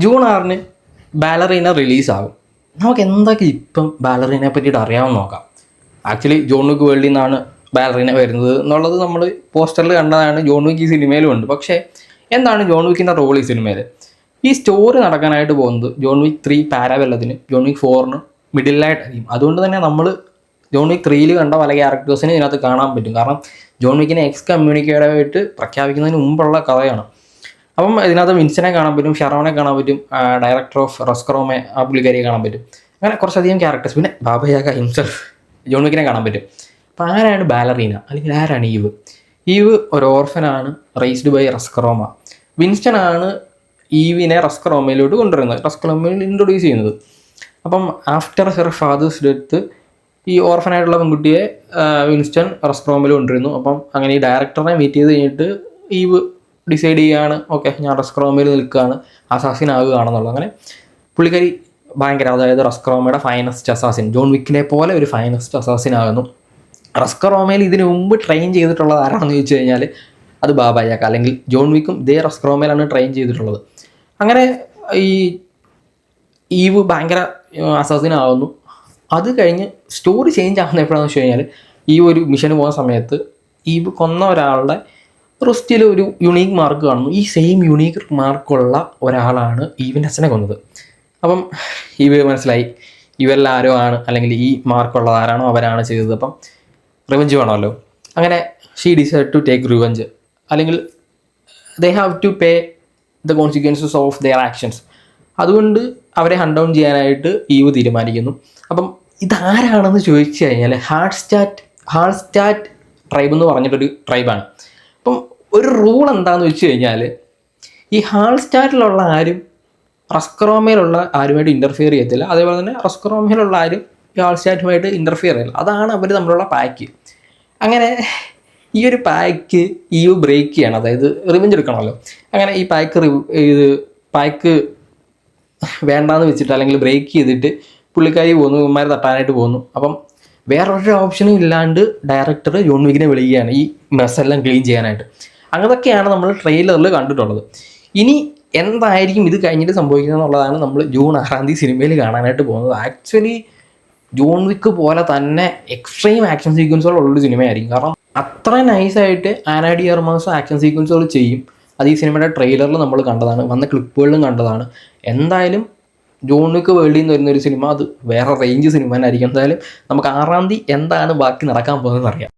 June 6 ബാലറീന റിലീസാകും. നമുക്ക് എന്തൊക്കെ ഇപ്പം ബാലറീനെ പറ്റിയിട്ട് അറിയാമെന്ന് നോക്കാം. ആക്ച്വലി ജോൺ വിക്ക് വേൾഡിൽ നിന്നാണ് ബാലറീന വരുന്നത് എന്നുള്ളത് നമ്മൾ പോസ്റ്ററിൽ കണ്ടതാണ്. ജോൺ വിക്ക് ഈ സിനിമയിലും ഉണ്ട്. പക്ഷേ എന്താണ് ജോൺ വിക്കിൻ്റെ റോൾ ഈ സിനിമയിൽ? ഈ സ്റ്റോറി നടക്കാനായിട്ട് പോകുന്നത് ജോൺ വിക്ക് 3 പാരാവെല്ലത്തിന്, ജോൺ വിക്ക് 4 മിഡിലായിട്ടായിരിക്കും. അതുകൊണ്ട് തന്നെ നമ്മൾ ജോൺ വിക്ക് 3 കണ്ട പല ക്യാരക്ടേഴ്സിനെ ഇതിനകത്ത് കാണാൻ പറ്റും. കാരണം ജോൺ വിക്കിനെ എക്സ് കമ്മ്യൂണിക്കേറ്റീവായിട്ട് പ്രഖ്യാപിക്കുന്നതിന് മുമ്പുള്ള കഥയാണ്. അപ്പം ഇതിനകത്ത് വിൻസനെ കാണാൻ പറ്റും, ഷെറോനെ കാണാൻ പറ്റും, ഡയറക്ടർ ഓഫ് റെസ്ക്രോമെ ആ പുള്ളിക്കാരിയെ കാണാൻ പറ്റും. അങ്ങനെ കുറച്ചധികം ക്യാരക്ടേഴ്സ്, പിന്നെ ബാബയാക ഹിംസെൽഫ് ജോൺ വിക്കിനെ കാണാൻ പറ്റും. അപ്പോൾ ആരാണ് ബാലറീന, അല്ലെങ്കിൽ ആരാണ് ഈവ്? ഈവ് ഒരു ഓർഫനാണ്, റേസ്ഡ് ബൈ റെസ്ക്രോമ. വിൻസ്റ്റൺ ആണ് ഈവിനെ റെസ്ക്രോമയിലോട്ട് കൊണ്ടുവരുന്നത്, റെസ്ക്രോമയിൽ ഇൻട്രൊഡ്യൂസ് ചെയ്യുന്നത്. അപ്പം ആഫ്റ്റർ ഹെർ ഫാദേഴ്സ് ഡെത്ത് ഈ ഓർഫനായിട്ടുള്ള പെൺകുട്ടിയെ വിൻസ്റ്റൺ റെസ്ക്രോമയിൽ കൊണ്ടുവരുന്നു. അപ്പം അങ്ങനെ ഈ ഡയറക്ടറെ മീറ്റ് ചെയ്ത് കഴിഞ്ഞിട്ട് ഈവ് ഡിസൈഡ് ചെയ്യുകയാണ്, ഓക്കെ ഞാൻ റെസ്ക്രോമയിൽ നിൽക്കുകയാണ്, അസാസിൻ ആകുകയാണെന്നുള്ളത്. അങ്ങനെ പുള്ളിക്കാരി ഭയങ്കര, അതായത് റെസ്ക്രോമയുടെ ഫൈനസ്റ്റ് അസാസിൻ, ജോൺ വിക്കിനെ പോലെ ഒരു ഫൈനസ്റ്റ് അസാസിൻ ആകുന്നു. റെസ്ക്രോമയിൽ ഇതിനു മുമ്പ് ട്രെയിൻ ചെയ്തിട്ടുള്ളത് ആരാണെന്ന് ചോദിച്ചു കഴിഞ്ഞാൽ അത് ബാബയാക്ക, അല്ലെങ്കിൽ ജോൺ വിക്കും ഇതേ റെസ്ക്രോമയിലാണ് ട്രെയിൻ ചെയ്തിട്ടുള്ളത്. അങ്ങനെ ഈ ഈവ് ഭയങ്കര അസാസിനാകുന്നു. അത് കഴിഞ്ഞ് സ്റ്റോറി ചേഞ്ച് ആകുന്ന എപ്പോഴാണെന്ന് വെച്ച് കഴിഞ്ഞാൽ ഈ ഒരു മിഷന് പോകുന്ന സമയത്ത് ഈവ് കൊന്ന ഒരാളുടെ റിസ്റ്റിൽ ഒരു യുണീക്ക് മാർക്ക് കാണുന്നു. ഈ സെയിം യുണീക്ക് മാർക്കുള്ള ഒരാളാണ് ഈവിൻ്റെ അച്ഛനെ കൊന്നത്. അപ്പം ഈവ് മനസ്സിലായി ഇവരെല്ലാവരും ആണ്, അല്ലെങ്കിൽ ഈ മാർക്കുള്ളത് ആരാണോ അവരാണ് ചെയ്തത്. അപ്പം റിവഞ്ച് വേണമല്ലോ. അങ്ങനെ she decide to take revenge, അല്ലെങ്കിൽ they have to pay the consequences of their actions. അതുകൊണ്ട് അവരെ ഹണ്ട് ഡൗൺ ചെയ്യാനായിട്ട് ഈവ് തീരുമാനിക്കുന്നു. അപ്പം ഇതാരാണെന്ന് ചോദിച്ചു കഴിഞ്ഞാൽ ഹാൾസ്റ്റാറ്റ് ട്രൈബ് എന്ന് പറഞ്ഞിട്ടൊരു ട്രൈബാണ്. അപ്പം ഒരു റൂൾ എന്താണെന്ന് വെച്ച് കഴിഞ്ഞാൽ ഈ ഹാൾസ്റ്റാറ്റിലുള്ള ആരും റെസ്ക്രോമയിലുള്ള ആരുമായിട്ട് ഇൻ്റർഫിയർ ചെയ്യത്തില്ല. അതേപോലെ തന്നെ റെസ്ക്രോമയിലുള്ള ആരും ഈ ഹാൾസ്റ്റാറ്റുമായിട്ട് ഇൻ്റർഫിയർ ചെയ്യില്ല. അതാണ് അവർ തമ്മിലുള്ള പാക്ക്. അങ്ങനെ ഈ ഒരു പാക്ക് ഈവ് ബ്രേക്ക് ചെയ്യണം, അതായത് റിവെഞ്ച് എടുക്കണമല്ലോ. അങ്ങനെ ഈ പാക്ക് വേണ്ടാന്ന് വെച്ചിട്ട്, അല്ലെങ്കിൽ ബ്രേക്ക് ചെയ്തിട്ട് പുള്ളിക്കാരി പോകുന്നു, ഇവന്മാരെ തട്ടാനായിട്ട് പോകുന്നു. അപ്പം വേറൊരു ഓപ്ഷനും ഇല്ലാണ്ട് ഡയറക്ടർ ജോൺ വിക്കിനെ വിളിക്കുകയാണ് ഈ മെസ്സെല്ലാം ക്ലീൻ ചെയ്യാനായിട്ട്. അങ്ങനെയൊക്കെയാണ് നമ്മൾ ട്രെയിലറിൽ കണ്ടിട്ടുള്ളത്. ഇനി എന്തായിരിക്കും ഇത് കഴിഞ്ഞിട്ട് സംഭവിക്കുന്നത് എന്നുള്ളതാണ് നമ്മൾ ജൂൺ 6 സിനിമയിൽ കാണാനായിട്ട് പോകുന്നത്. ആക്ച്വലി ജോൺ വിക്ക് പോലെ തന്നെ എക്സ്ട്രീം ആക്ഷൻ സീക്വൻസുകളുള്ളൊരു സിനിമയായിരിക്കും. കാരണം അത്ര നൈസായിട്ട് ആന ഡി അർമാസ് ആക്ഷൻ സീക്വൻസുകൾ ചെയ്യും. അത് ഈ സിനിമയുടെ ട്രെയിലറിൽ നമ്മൾ കണ്ടതാണ്, വന്ന ക്ലിപ്പുകളിലും കണ്ടതാണ്. എന്തായാലും ജോൺ വിക്ക് വേൾഡിൽ നിന്ന് വരുന്നൊരു സിനിമ അത് വേറെ റേഞ്ച് സിനിമ തന്നെ ആയിരിക്കും. എന്തായാലും നമുക്ക് 6 എന്താണ് ബാക്കി നടക്കാൻ പോകുന്നതെന്ന് അറിയാം.